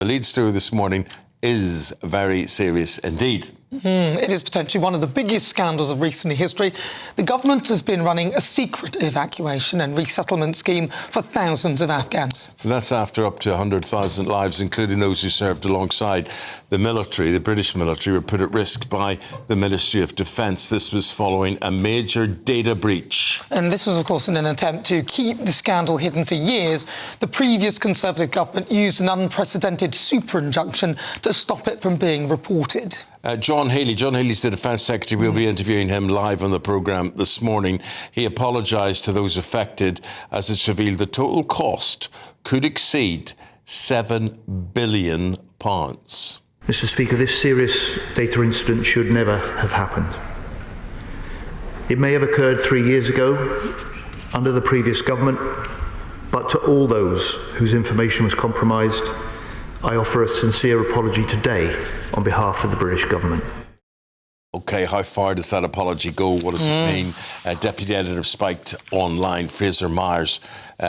The lead story this morning is very serious indeed. It is potentially one of the biggest scandals of recent history. The government has been running a secret evacuation and resettlement scheme for thousands of Afghans. That's after up to 100,000 lives, including those who served alongside the military, the British military, were put at risk by the Ministry of Defence. This was following a major data breach. And this was, of course, in an attempt to keep the scandal hidden for years. The previous Conservative government used an unprecedented super injunction to stop it from being reported. John Healey's the Defence Secretary. We'll be interviewing him live on the programme this morning. He apologised to those affected as it's revealed the total cost could exceed £7 billion. Mr. Speaker, this serious data incident should never have happened. It may have occurred 3 years ago under the previous government, but to all those whose information was compromised, I offer a sincere apology today on behalf of the British government. OK, how far does that apology go? What does it mean? Deputy Editor of Spiked Online, Fraser Myers,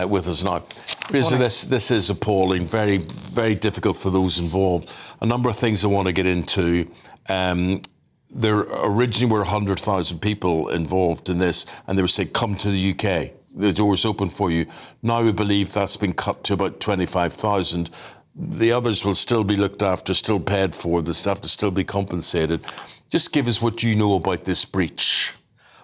with us now. Fraser, this is appalling, very, very difficult for those involved. A number of things I want to get into. There originally were 100,000 people involved in this, and they were saying, come to the UK. The door's open for you. Now we believe that's been cut to about 25,000. The others will still be looked after, still paid for. The staff to still be compensated. Just give us what you know about this breach.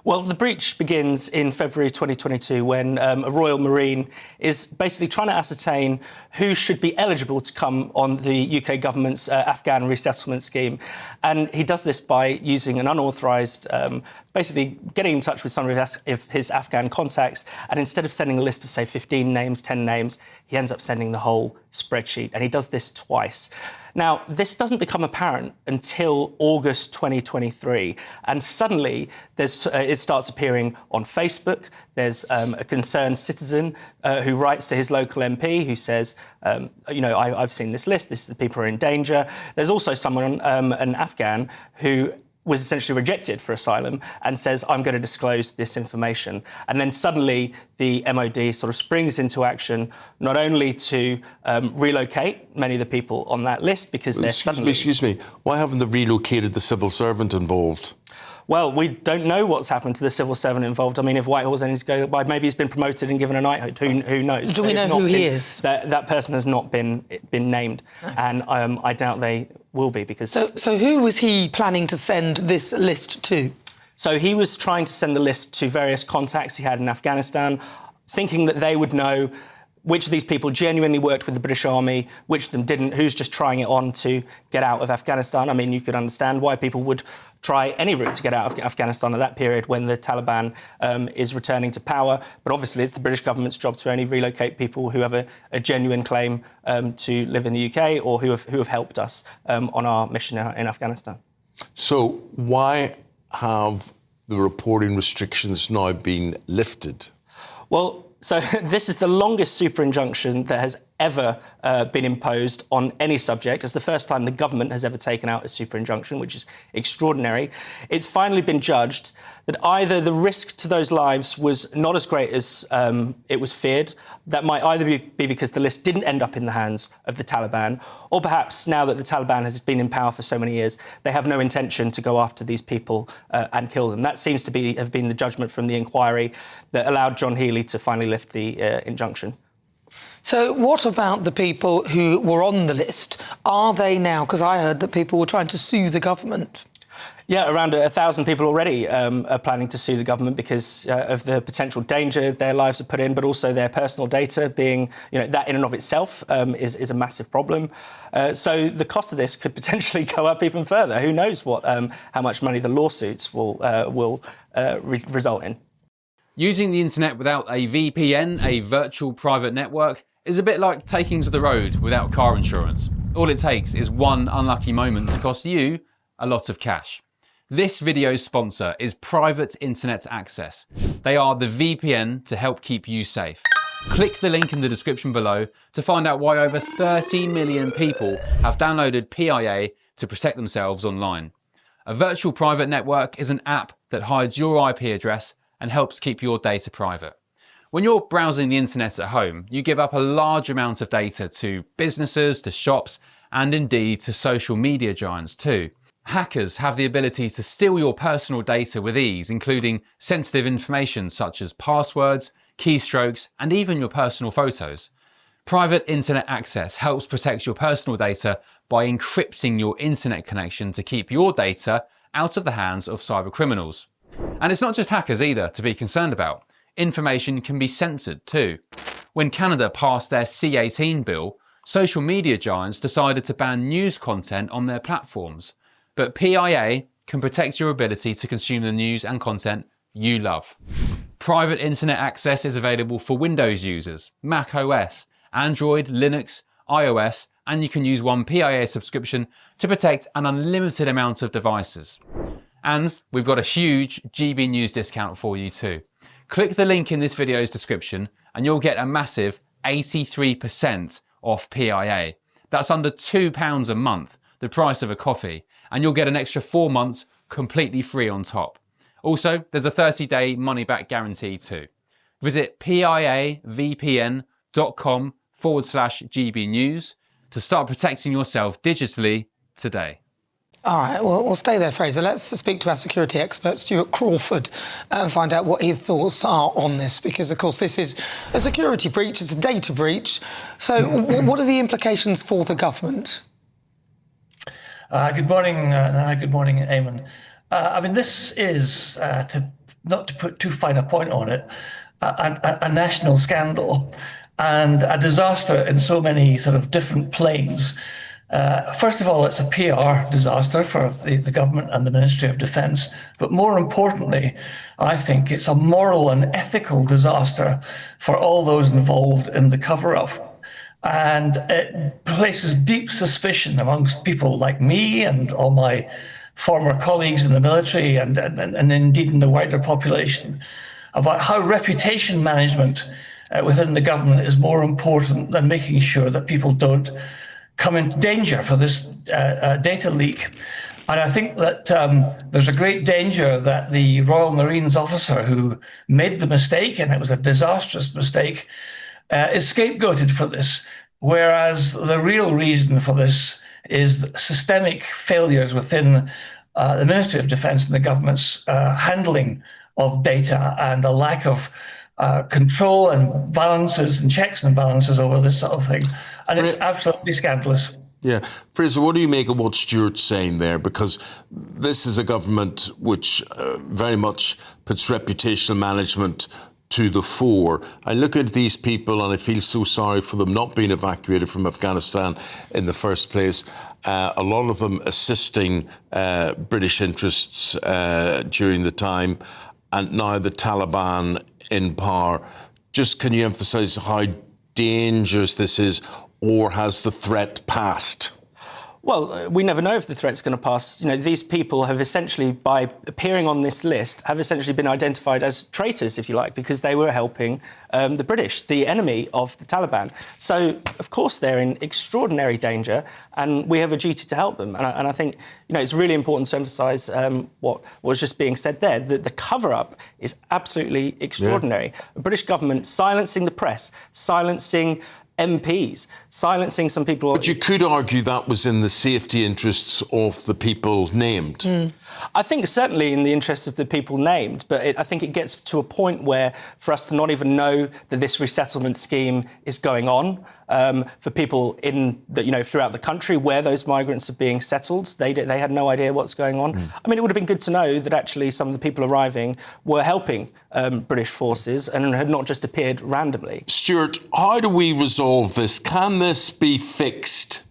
Well, the breach begins in February 2022 when a Royal Marine is basically trying to ascertain who should be eligible to come on the UK government's Afghan resettlement scheme. And he does this by using an unauthorised, basically getting in touch with some of his Afghan contacts. And instead of sending a list of, say, 15 names, 10 names, he ends up sending the whole spreadsheet. And he does this twice. Now, this doesn't become apparent until August 2023, and suddenly it starts appearing on Facebook. There's a concerned citizen who writes to his local MP who says, I've seen this list, the people are in danger. There's also someone, an Afghan, who was essentially rejected for asylum and says, I'm going to disclose this information. And then suddenly the MOD sort of springs into action, not only to relocate many of the people on that list because they're Excuse me, why haven't they relocated the civil servant involved? Well, we don't know what's happened to the civil servant involved. I mean, if Whitehall's only to go by, maybe he's been promoted and given a knighthood. Who knows? Do we know who he is? That person has not been named, and I doubt they will be because. So who was he planning to send this list to? So he was trying to send the list to various contacts he had in Afghanistan, thinking that they would know which of these people genuinely worked with the British Army, which of them didn't, who's just trying it on to get out of Afghanistan. I mean, you could understand why people would try any route to get out of Afghanistan at that period when the Taliban is returning to power. But obviously, it's the British government's job to only relocate people who have a genuine claim to live in the UK or who have helped us on our mission in Afghanistan. So why have the reporting restrictions now been lifted? Well, so this is the longest super injunction that has ever been imposed on any subject. It's the first time the government has ever taken out a super injunction, which is extraordinary. It's finally been judged that either the risk to those lives was not as great as it was feared. That might either be because the list didn't end up in the hands of the Taliban, or perhaps now that the Taliban has been in power for so many years, they have no intention to go after these people and kill them. That seems to have been the judgment from the inquiry that allowed John Healey to finally lift the injunction. So what about the people who were on the list? Are they now, because I heard that people were trying to sue the government. Yeah, around 1,000 people already are planning to sue the government because of the potential danger their lives are put in, but also their personal data being, that in and of itself is a massive problem. So the cost of this could potentially go up even further. Who knows how much money the lawsuits will result in. Using the internet without a VPN, a virtual private network, is a bit like taking to the road without car insurance. All it takes is one unlucky moment to cost you a lot of cash. This video's sponsor is Private Internet Access. They are the VPN to help keep you safe. Click the link in the description below to find out why over 30 million people have downloaded PIA to protect themselves online. A virtual private network is an app that hides your IP address and helps keep your data private. When you're browsing the internet at home, you give up a large amount of data to businesses, to shops, and indeed to social media giants too. Hackers have the ability to steal your personal data with ease, including sensitive information such as passwords, keystrokes, and even your personal photos. Private internet access helps protect your personal data by encrypting your internet connection to keep your data out of the hands of cyber criminals. And it's not just hackers either to be concerned about. Information can be censored too. When Canada passed their C18 bill, social media giants decided to ban news content on their platforms. But PIA can protect your ability to consume the news and content you love. Private internet access is available for Windows users, Mac OS, Android, Linux, iOS, and you can use one PIA subscription to protect an unlimited amount of devices. And we've got a huge GB News discount for you too. Click the link in this video's description and you'll get a massive 83% off PIA. That's under £2 a month, the price of a coffee, and you'll get an extra 4 months completely free on top. Also, there's a 30-day money-back guarantee too. Visit piavpn.com/GB News to start protecting yourself digitally today. All right, well, we'll stay there, Fraser. Let's speak to our security expert, Stuart Crawford, and find out what his thoughts are on this, because, of course, this is a security breach, it's a data breach. So what are the implications for the government? Good morning, Eamon. I mean, this is, not to put too fine a point on it, a national scandal and a disaster in so many sort of different planes. First of all, it's a PR disaster for the government and the Ministry of Defence. But more importantly, I think it's a moral and ethical disaster for all those involved in the cover-up. And it places deep suspicion amongst people like me and all my former colleagues in the military and indeed in the wider population about how reputation management within the government is more important than making sure that people don't come into danger for this data leak. And I think that there's a great danger that the Royal Marines officer who made the mistake, and it was a disastrous mistake, is scapegoated for this, whereas the real reason for this is systemic failures within the Ministry of Defence and the government's handling of data and a lack of control and balances and checks and balances over this sort of thing. And it's absolutely scandalous. Yeah. Fraser, what do you make of what Stuart's saying there? Because this is a government which very much puts reputational management to the fore. I look at these people and I feel so sorry for them not being evacuated from Afghanistan in the first place. A lot of them assisting British interests during the time, and now the Taliban in power. Just can you emphasise how dangerous this is, or has the threat passed? Well, we never know if the threat's going to pass. You know, these people have essentially, by appearing on this list, have essentially been identified as traitors, if you like, because they were helping the British, the enemy of the Taliban. So, of course, they're in extraordinary danger, and we have a duty to help them. And I think, you know, it's really important to emphasise what was just being said there. The cover-up is absolutely extraordinary. Yeah. The British government silencing the press, silencing MPs, silencing some people. But you could argue that was in the safety interests of the people named. I think certainly in the interests of the people named, but I think it gets to a point where for us to not even know that this resettlement scheme is going on, for people throughout the country where those migrants are being settled, they had no idea what's going on. I mean, it would have been good to know that actually some of the people arriving were helping British forces and had not just appeared randomly. Stuart, how do we resolve this? Can this be fixed?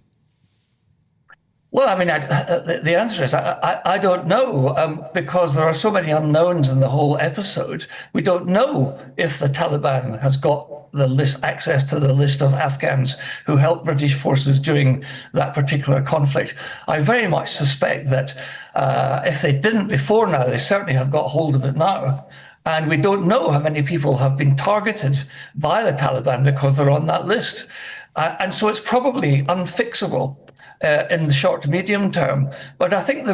Well, I mean, the answer is I don't know, because there are so many unknowns in the whole episode. We don't know if the Taliban has got the list, access to the list of Afghans who helped British forces during that particular conflict. I very much suspect that if they didn't before now, they certainly have got hold of it now. And we don't know how many people have been targeted by the Taliban because they're on that list. And so it's probably unfixable. in the short to medium term. But I think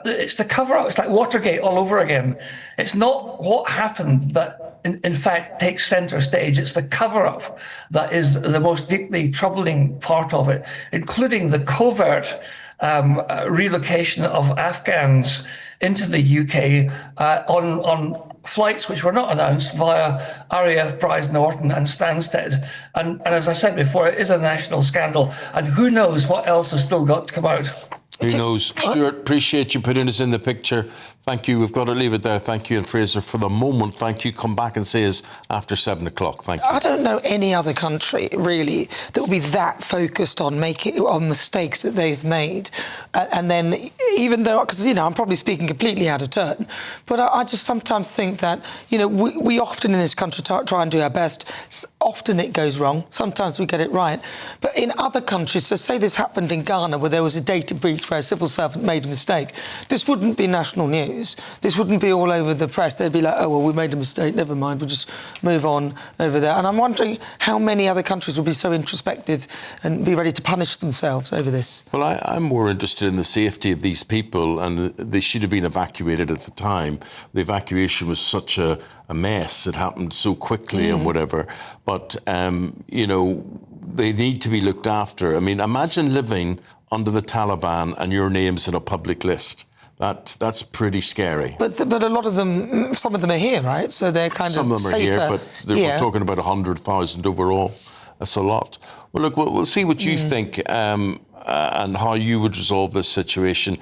it's the cover-up. It's like Watergate all over again. It's not what happened that, in fact, takes centre stage. It's the cover-up that is the most deeply troubling part of it, including the covert relocation of Afghans into the UK on flights which were not announced via RAF Brize Norton and Stansted. And as I said before, it is a national scandal. And who knows what else has still got to come out. Who knows? Stuart, appreciate you putting us in the picture. Thank you. We've got to leave it there. Thank you. And Fraser, for the moment, thank you. Come back and see us after 7 o'clock. Thank you. I don't know any other country, really, that will be that focused on mistakes that they've made. And then, even though, because, I'm probably speaking completely out of turn, but I just sometimes think that, we often in this country try and do our best. Often it goes wrong. Sometimes we get it right. But in other countries, so say this happened in Ghana, where there was a data breach where a civil servant made a mistake, this wouldn't be national news. This wouldn't be all over the press. They'd be like, oh, well, we made a mistake, never mind, we'll just move on over there. And I'm wondering how many other countries would be so introspective and be ready to punish themselves over this. Well, I'm more interested in the safety of these people, and they should have been evacuated at the time. The evacuation was such a mess. It happened so quickly and whatever. But, they need to be looked after. I mean, imagine living under the Taliban and your name's in a public list. That's pretty scary. But a lot of them, some of them are here, right? So they're kind some of of them are safer. here, but we're talking about 100,000 overall. That's a lot. Well, look, we'll see what you think and how you would resolve this situation.